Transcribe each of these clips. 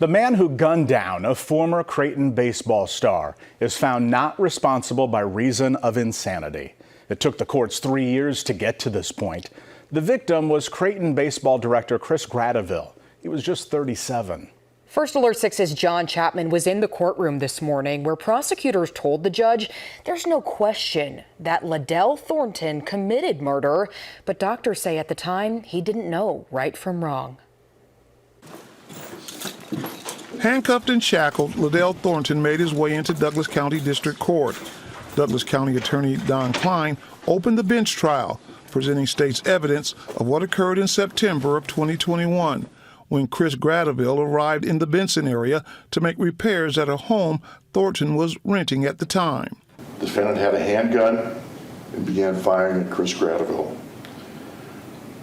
The man who gunned down a former Creighton baseball star is found not responsible by reason of insanity. It took the courts 3 years to get to this point. The victim was Creighton baseball director Chris Gradeville. He was just 37. First Alert 6's John Chapman was in the courtroom this morning where prosecutors told the judge there's no question that Liddell Thornton committed murder, but doctors say at the time he didn't know right from wrong. Handcuffed and shackled, Liddell Thornton made his way into Douglas County District Court. Douglas County Attorney Don Klein opened the bench trial, presenting state's evidence of what occurred in September of 2021, when Chris Gradeville arrived in the Benson area to make repairs at a home Thornton was renting at the time. The defendant had a handgun and began firing at Chris Gradeville,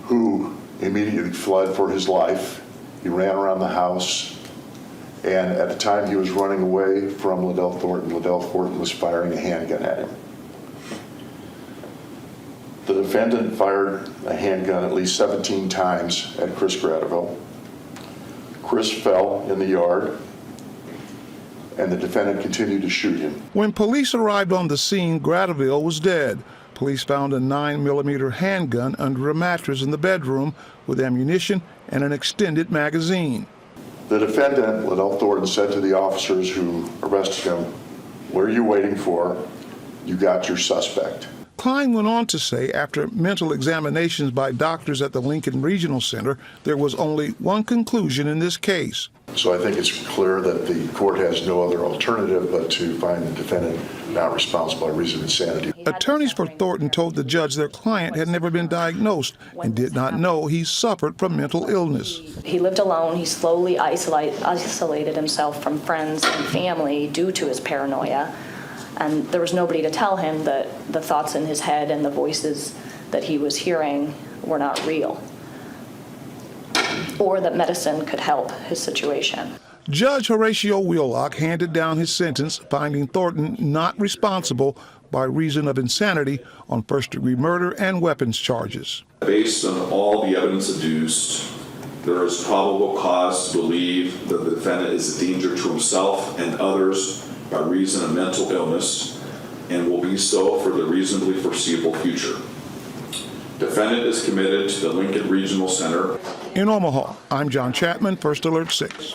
who immediately fled for his life. He ran around the house, and at the time he was running away from Liddell Thornton was firing a handgun at him. The defendant fired a handgun at least 17 times at Chris Gradeville. Chris fell in the yard, and the defendant continued to shoot him. When police arrived on the scene, Gradeville was dead. Police found a 9mm handgun under a mattress in the bedroom with ammunition and an extended magazine. The defendant, Liddell Thornton, said to the officers who arrested him, "What are you waiting for? You got your suspect." Klein went on to say after mental examinations by doctors at the Lincoln Regional Center, there was only one conclusion in this case. So I think it's clear that the court has no other alternative but to find the defendant not responsible by reason of insanity. Attorneys for Thornton told the judge their client had never been diagnosed and did not know he suffered from mental illness. He lived alone. He slowly isolated himself from friends and family due to his paranoia. And there was nobody to tell him that the thoughts in his head and the voices that he was hearing were not real, or that medicine could help his situation. Judge Horatio Wheelock handed down his sentence, finding Thornton not responsible by reason of insanity on first-degree murder and weapons charges. Based on all the evidence adduced, there is probable cause to believe that the defendant is a danger to himself and others by reason of mental illness and will be so for the reasonably foreseeable future. Defendant is committed to the Lincoln Regional Center. In Omaha, I'm John Chapman, First Alert 6.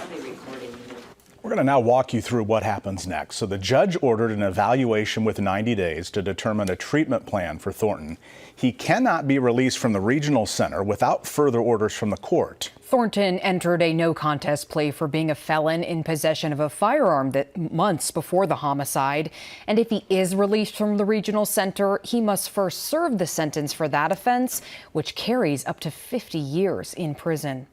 We're going to now walk you through what happens next. So the judge ordered an evaluation with 90 days to determine a treatment plan for Thornton. He cannot be released from the regional center without further orders from the court. Thornton entered a no contest plea for being a felon in possession of a firearm months before the homicide. And if he is released from the regional center, he must first serve the sentence for that offense, which carries up to 50 years in prison.